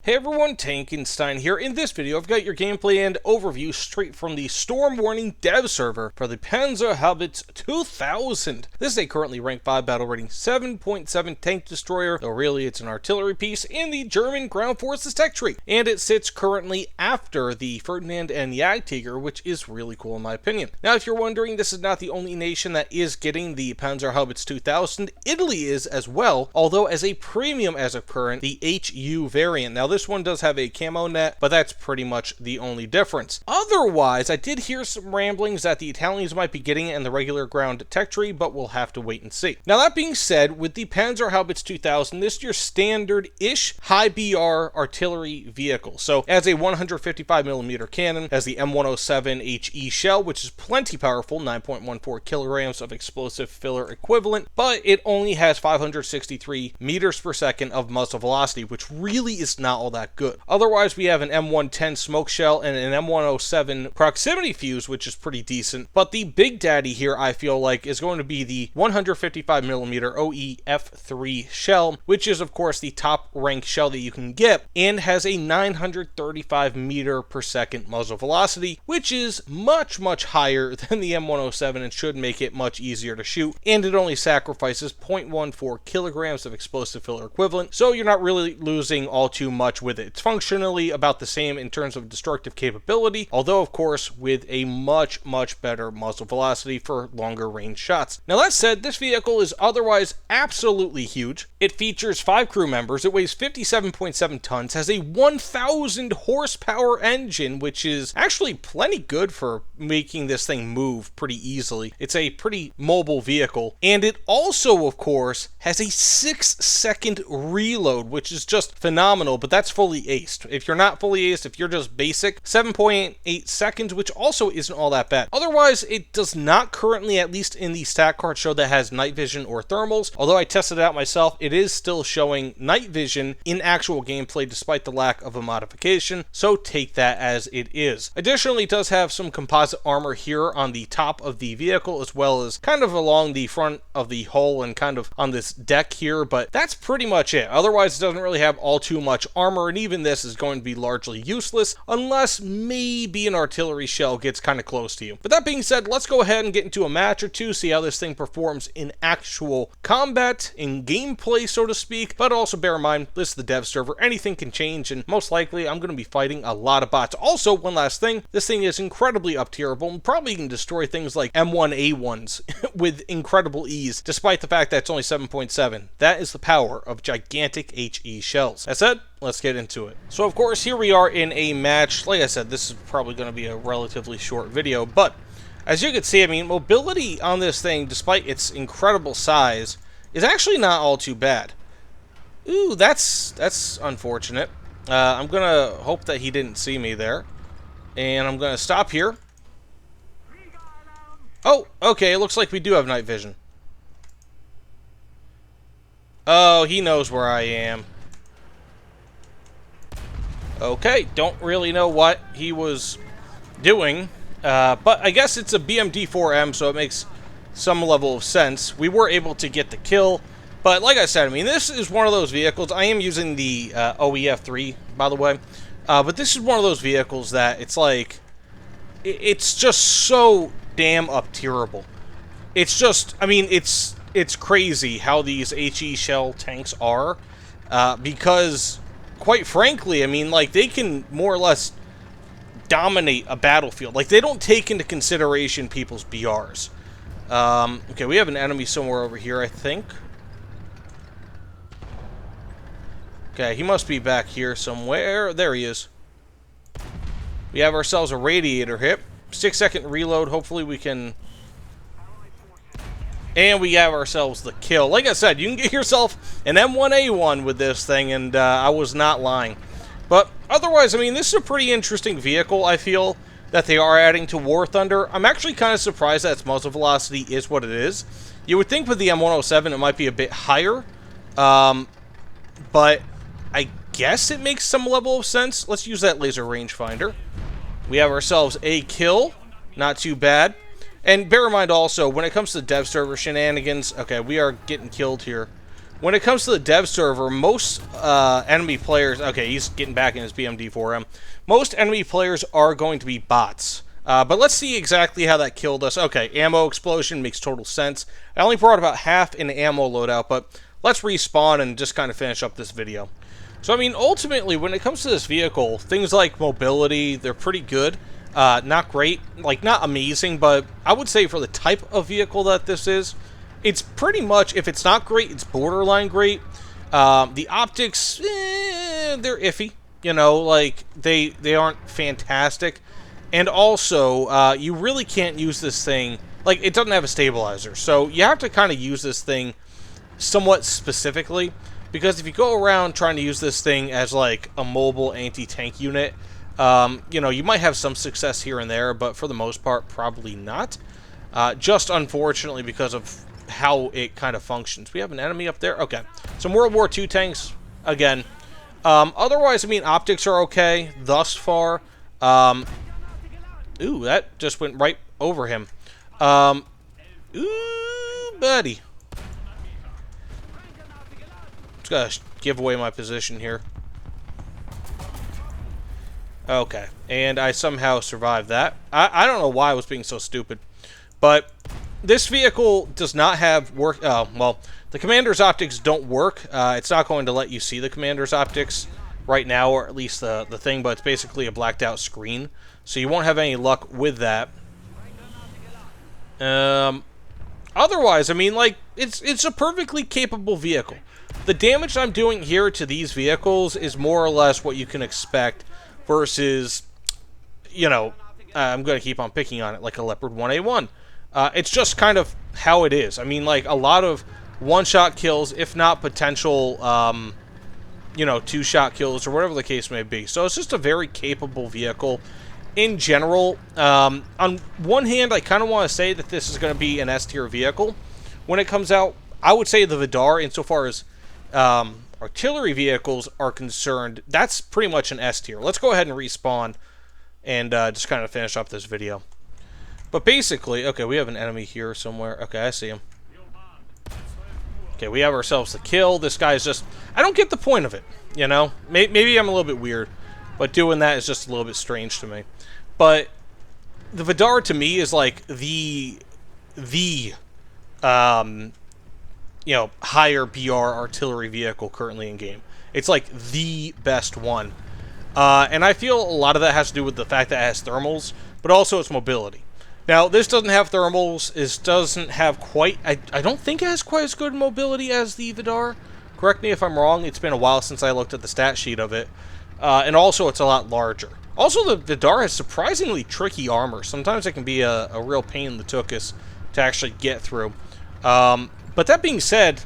Hey everyone, Tankenstein here. In this video, I've got your gameplay and overview straight from the Storm Warning dev server for the Panzerhaubitze 2000. This is a currently ranked 5 battle rating 7.7 tank destroyer, though really it's an artillery piece in the German ground forces tech tree. And it sits currently after the Ferdinand and Jagdtiger, which is really cool in my opinion. Now, if you're wondering, this is not the only nation that is getting the Panzerhaubitze 2000. Italy is as well, although as a premium as of current, the HU variant. Now, this one does have a camo net, but that's pretty much the only difference. Otherwise, I did hear some ramblings that the Italians might be getting it in the regular ground tech tree, but we'll have to wait and see. Now, that being said, with the Panzerhaubitze 2000, this is your standard-ish high BR artillery vehicle. So, as a 155mm cannon, has the M107 HE shell, which is plenty powerful, 9.14 kilograms of explosive filler equivalent, but it only has 563 meters per second of muzzle velocity, which really is not all that good. Otherwise, we have an M110 smoke shell and an M107 proximity fuse, which is pretty decent. But the big daddy here, I feel like, is going to be the 155mm OEF3 shell, which is, of course, the top rank shell that you can get, and has a 935 meter per second muzzle velocity, which is much, much higher than the M107 and should make it much easier to shoot. And it only sacrifices 0.14 kilograms of explosive filler equivalent, so you're not really losing all too much with it. It's functionally about the same in terms of destructive capability, although of course with a much, much better muzzle velocity for longer range shots. Now, that said, this vehicle is otherwise absolutely huge. It features 5 crew members, it weighs 57.7 tons, has a 1000 horsepower engine, which is actually plenty good for making this thing move pretty easily. It's a pretty mobile vehicle, and it also, of course, has a 6-second reload, which is just phenomenal, but that's fully aced. If you're not fully aced, if you're just basic, 7.8 seconds, which also isn't all that bad. Otherwise, it does not currently, at least in the stat card, show that has night vision or thermals. Although I tested it out myself, it is still showing night vision in actual gameplay despite the lack of a modification, so take that as it is. Additionally, it does have some composite armor here on the top of the vehicle, as well as kind of along the front of the hull and kind of on this deck here, but that's pretty much it. Otherwise, it doesn't really have all too much armor, and even this is going to be largely useless unless maybe an artillery shell gets kind of close to you. But that being said, let's go ahead and get into a match or two, see how this thing performs in actual combat, in gameplay, so to speak. But also bear in mind, this is the dev server, anything can change, and most likely I'm going to be fighting a lot of bots. Also, one last thing, this thing is incredibly up-tierable and probably can destroy things like M1A1s with incredible ease, despite the fact that it's only 7.7. That is the power of gigantic HE shells. That said, let's get into it. So, of course, here we are in a match. Like I said, this is probably going to be a relatively short video, but as you can see, I mean, mobility on this thing, despite its incredible size, is actually not all too bad. Ooh, that's unfortunate. I'm going to hope that he didn't see me there. And I'm going to stop here. Oh, okay, it looks like we do have night vision. Oh, he knows where I am. Okay, don't really know what he was doing, but I guess it's a BMD4M, so it makes some level of sense. We were able to get the kill, but like I said, I mean, this is one of those vehicles. I am using the OEF3, by the way, but this is one of those vehicles that it's like, it's just so damn up-tierable. It's just, I mean, it's crazy how these HE shell tanks are, because quite frankly, I mean, like, they can more or less dominate a battlefield. Like, they don't take into consideration people's BRs. Okay, we have an enemy somewhere over here, I think. Okay, he must be back here somewhere. There he is. We have ourselves a radiator hit. 6-second reload. Hopefully we can... And we have ourselves the kill. Like I said, you can get yourself an M1A1 with this thing, and I was not lying. But otherwise, I mean, this is a pretty interesting vehicle, I feel, that they are adding to War Thunder. I'm actually kind of surprised that its muzzle velocity is what it is. You would think with the M107 it might be a bit higher, but I guess it makes some level of sense. Let's use that laser rangefinder. We have ourselves a kill. Not too bad. And bear in mind also, when it comes to dev server shenanigans, okay, we are getting killed here. when it comes to the dev server, most enemy players... Okay, he's getting back in his BMD4M. Most enemy players are going to be bots. But let's see exactly how that killed us. Okay, ammo explosion makes total sense. I only brought about half in ammo loadout, but let's respawn and just kind of finish up this video. So, I mean, ultimately, when it comes to this vehicle, things like mobility, they're pretty good. Not great, like, not amazing, but I would say for the type of vehicle that this is, it's pretty much, if it's not great, it's borderline great. The optics, they're iffy, you know, like, they aren't fantastic. And also, you really can't use this thing, like, it doesn't have a stabilizer, so you have to kind of use this thing somewhat specifically, because if you go around trying to use this thing as, like, a mobile anti-tank unit, you know, you might have some success here and there, but for the most part, probably not. Just unfortunately because of how it kind of functions. We have an enemy up there? Okay. Some World War II tanks, again. Otherwise, I mean, optics are okay thus far. Ooh, that just went right over him. Ooh, buddy. Just gotta give away my position here. Okay, and I somehow survived that. I don't know why I was being so stupid. But this vehicle does not have work... well, the commander's optics don't work. It's not going to let you see the commander's optics right now, or at least the thing, but it's basically a blacked out screen. So you won't have any luck with that. Otherwise, I mean, like, it's a perfectly capable vehicle. The damage I'm doing here to these vehicles is more or less what you can expect versus, you know, I'm going to keep on picking on it, like a Leopard 1A1. It's just kind of how it is. I mean, like, a lot of one-shot kills, if not potential, you know, two-shot kills, or whatever the case may be. So it's just a very capable vehicle in general. On one hand, I kind of want to say that this is going to be an S-tier vehicle. When it comes out, I would say the Vidar, insofar as artillery vehicles are concerned, that's pretty much an S-tier. Let's go ahead and respawn and just kind of finish up this video. But basically, okay, we have an enemy here somewhere. Okay, I see him. Okay, we have ourselves the kill. This guy's just... I don't get the point of it, you know? Maybe I'm a little bit weird, but doing that is just a little bit strange to me. But the Vidar, to me, is like the you know, higher BR artillery vehicle currently in game. It's like the best one. And I feel a lot of that has to do with the fact that it has thermals, but also its mobility. Now, this doesn't have thermals. This doesn't have quite... I don't think it has quite as good mobility as the Vidar. Correct me if I'm wrong. It's been a while since I looked at the stat sheet of it. And also, it's a lot larger. Also, the Vidar has surprisingly tricky armor. Sometimes it can be a real pain in the tuchus to actually get through. But that being said,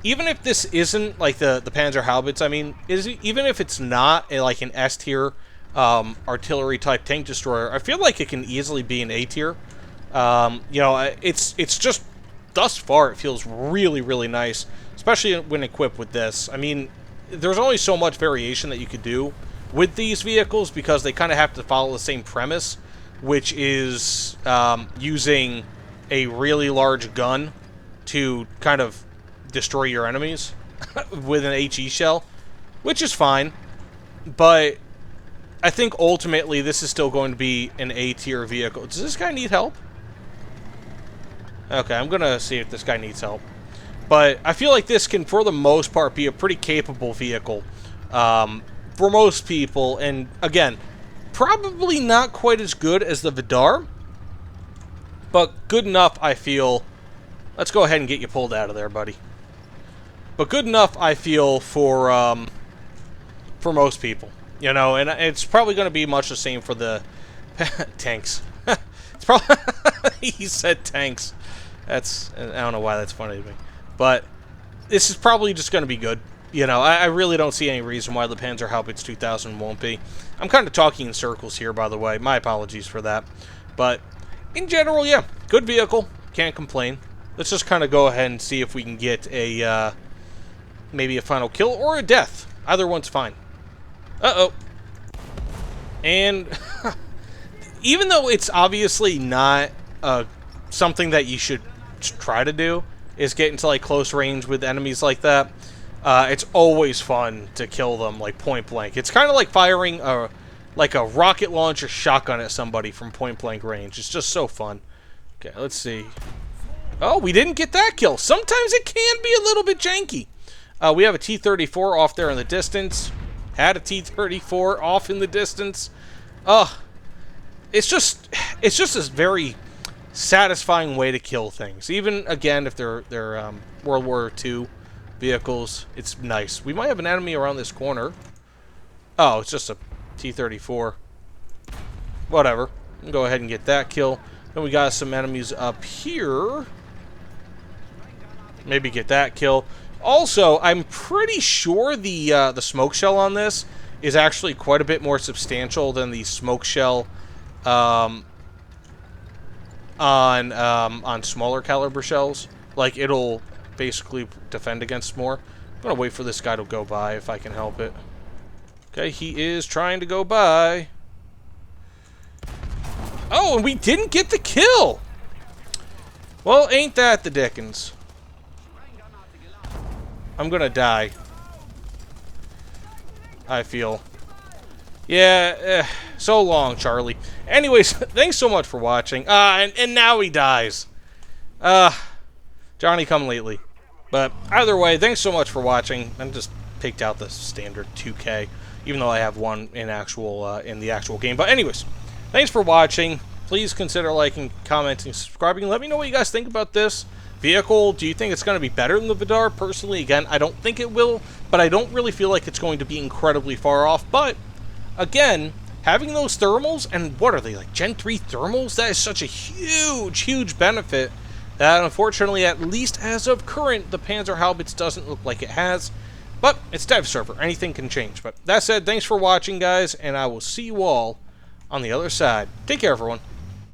even if this isn't like the Panzerhaubitze, I mean, even if it's not like an S-tier artillery type tank destroyer, I feel like it can easily be an A-tier. You know, it's just thus far it feels really, really nice, especially when equipped with this. I mean, there's only so much variation that you could do with these vehicles because they kind of have to follow the same premise, which is using a really large gun to kind of destroy your enemies with an HE shell, which is fine, but I think ultimately this is still going to be an A-tier vehicle. Does this guy need help? Okay, I'm gonna see if this guy needs help. But I feel like this can, for the most part, be a pretty capable vehicle for most people. And again, probably not quite as good as the Vidar, but good enough, I feel. Let's go ahead and get you pulled out of there, buddy. But good enough, I feel, for most people. You know, and it's probably going to be much the same for the tanks. It's probably... He said tanks. That's... I don't know why that's funny to me. But this is probably just going to be good. You know, I really don't see any reason why the Panzerhaubitze 2000 won't be. I'm kind of talking in circles here, by the way. My apologies for that. But in general, yeah, good vehicle. Can't complain. Let's just kind of go ahead and see if we can get a, maybe a final kill or a death. Either one's fine. Uh-oh. And even though it's obviously not something that you should try to do, is getting to like close range with enemies like that. It's always fun to kill them like point blank. It's kind of like firing a rocket launcher shotgun at somebody from point blank range. It's just so fun. Okay, let's see. Oh, we didn't get that kill. Sometimes it can be a little bit janky. We have a T-34 off there in the distance. Had a T-34 off in the distance. It's just a very satisfying way to kill things. Even again, if they're World War II vehicles, it's nice. We might have an enemy around this corner. Oh, it's just a T-34. Whatever. We can go ahead and get that kill. Then we got some enemies up here. Maybe get that kill. Also, I'm pretty sure the smoke shell on this is actually quite a bit more substantial than the smoke shell on smaller caliber shells. Like, it'll basically defend against more. I'm gonna wait for this guy to go by if I can help it. Okay, he is trying to go by. Oh, and we didn't get the kill! Well, ain't that the dickens. I'm gonna die. I feel. Yeah, so long, Charlie. Anyways, thanks so much for watching. And now he dies. Johnny come lately. But either way, thanks so much for watching. I just picked out the standard 2K, even though I have one in the actual game. But anyways, thanks for watching. Please consider liking, commenting, subscribing. Let me know what you guys think about this vehicle. Do you think it's going to be better than the Vidar? Personally, again, I don't think it will, but I don't really feel like it's going to be incredibly far off. But again, having those thermals, and what are they, like Gen 3 thermals? That is such a huge, huge benefit that unfortunately, at least as of current, the Panzerhaubitze doesn't look like it has. But it's dev server. Anything can change. But that said, thanks for watching, guys, and I will see you all on the other side. Take care, everyone.